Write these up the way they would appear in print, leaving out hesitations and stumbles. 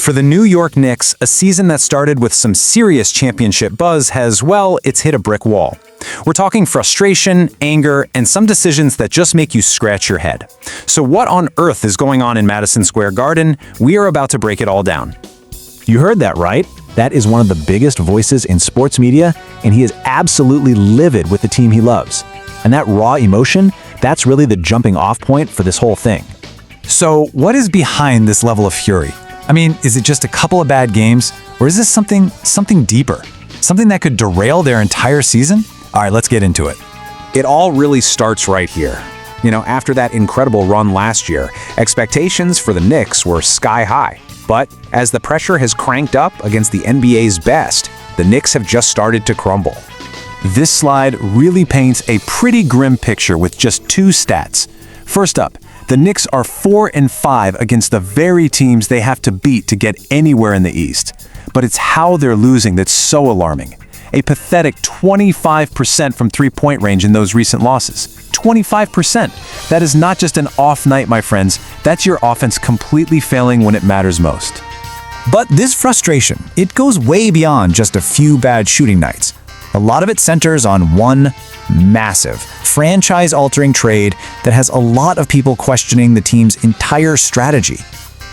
For the New York Knicks, a season that started with some serious championship buzz has, well, it's hit a brick wall. We're talking frustration, anger, and some decisions that just make you scratch your head. So what on earth is going on in Madison Square Garden? We are about to break it all down. You heard that right. That is one of the biggest voices in sports media, and he is absolutely livid with the team he loves. And that raw emotion, that's really the jumping off point for this whole thing. So what is behind this level of fury? I mean, is it just a couple of bad games, or is this something deeper? Something that could derail their entire season? All right, let's get into it. It all really starts right here. After that incredible run last year, expectations for the Knicks were sky high. But as the pressure has cranked up against the NBA's best, the Knicks have just started to crumble. This slide really paints a pretty grim picture with just two stats. First up, the Knicks are 4-5 against the very teams they have to beat to get anywhere in the East. But it's how they're losing that's so alarming. A pathetic 25% from three-point range in those recent losses. 25%. That is not just an off night, my friends. That's your offense completely failing when it matters most. But this frustration, it goes way beyond just a few bad shooting nights. A lot of it centers on one massive, franchise-altering trade that has a lot of people questioning the team's entire strategy.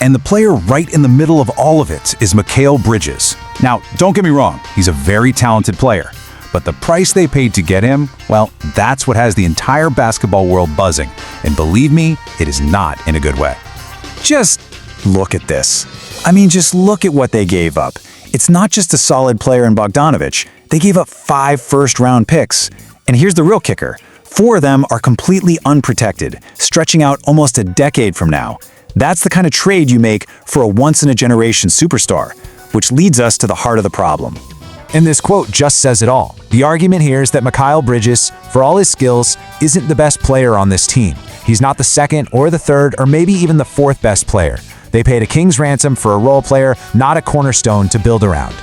And the player right in the middle of all of it is Mikal Bridges. Now, don't get me wrong, he's a very talented player. But the price they paid to get him, well, that's what has the entire basketball world buzzing. And believe me, it is not in a good way. Just look at this. I mean, just look at what they gave up. It's not just a solid player in Bogdanović. They gave up 5 first-round picks. And here's the real kicker. 4 of them are completely unprotected, stretching out almost a decade from now. That's the kind of trade you make for a once-in-a-generation superstar, which leads us to the heart of the problem. And this quote just says it all. The argument here is that Mikal Bridges, for all his skills, isn't the best player on this team. He's not the second or the third or maybe even the fourth best player. They paid a king's ransom for a role player, not a cornerstone to build around.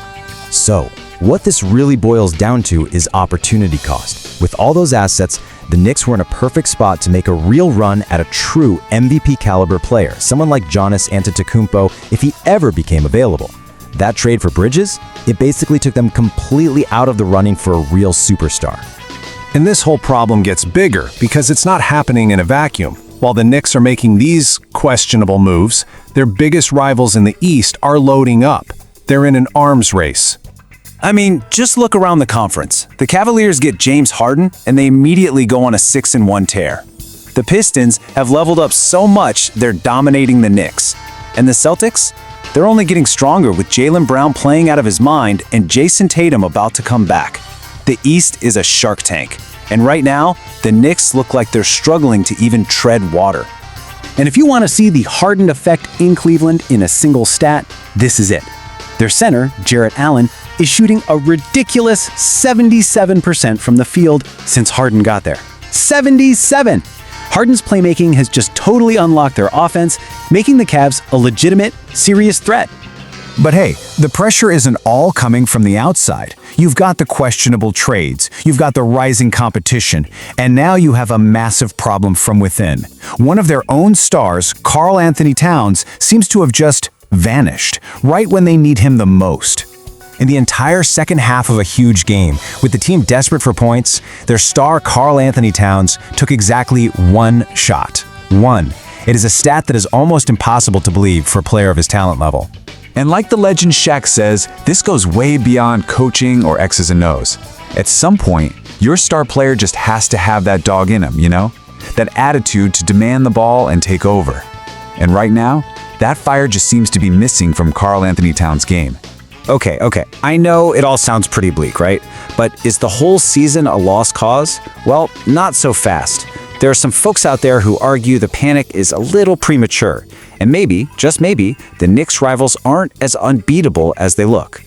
So, what this really boils down to is opportunity cost. With all those assets, the Knicks were in a perfect spot to make a real run at a true MVP caliber player, someone like Giannis Antetokounmpo, if he ever became available. That trade for Bridges, it basically took them completely out of the running for a real superstar. And this whole problem gets bigger because it's not happening in a vacuum. While the Knicks are making these questionable moves, their biggest rivals in the East are loading up. They're in an arms race. I mean, just look around the conference. The Cavaliers get James Harden, and they immediately go on a 6-1 tear. The Pistons have leveled up so much, they're dominating the Knicks. And the Celtics? They're only getting stronger with Jalen Brown playing out of his mind and Jason Tatum about to come back. The East is a shark tank. And right now, the Knicks look like they're struggling to even tread water. And if you want to see the Harden effect in Cleveland in a single stat, this is it. Their center, Jarrett Allen, is shooting a ridiculous 77% from the field since Harden got there. 77! Harden's playmaking has just totally unlocked their offense, making the Cavs a legitimate, serious threat. But hey, the pressure isn't all coming from the outside. You've got the questionable trades, you've got the rising competition, and now you have a massive problem from within. One of their own stars, Karl-Anthony Towns, seems to have just vanished, right when they need him the most. In the entire second half of a huge game, with the team desperate for points, their star Karl-Anthony Towns took exactly 1 shot. 1. It is a stat that is almost impossible to believe for a player of his talent level. And like the legend Shaq says, this goes way beyond coaching or X's and O's. At some point, your star player just has to have that dog in him, That attitude to demand the ball and take over. And right now, that fire just seems to be missing from Karl-Anthony Towns' game. Okay, I know it all sounds pretty bleak, right? But is the whole season a lost cause? Well, not so fast. There are some folks out there who argue the panic is a little premature, and maybe, just maybe, the Knicks' rivals aren't as unbeatable as they look.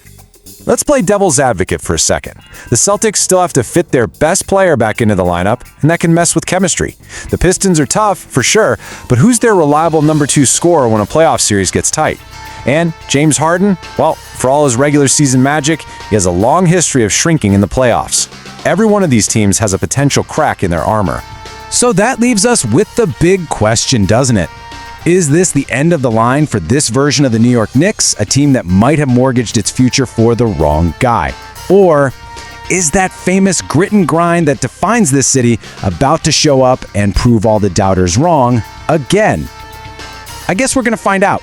Let's play devil's advocate for a second. The Celtics still have to fit their best player back into the lineup, and that can mess with chemistry. The Pistons are tough, for sure, but who's their reliable number 2 scorer when a playoff series gets tight? And James Harden, well, for all his regular season magic, he has a long history of shrinking in the playoffs. Every one of these teams has a potential crack in their armor. So that leaves us with the big question, doesn't it? Is this the end of the line for this version of the New York Knicks, a team that might have mortgaged its future for the wrong guy? Or is that famous grit and grind that defines this city about to show up and prove all the doubters wrong again? I guess we're going to find out.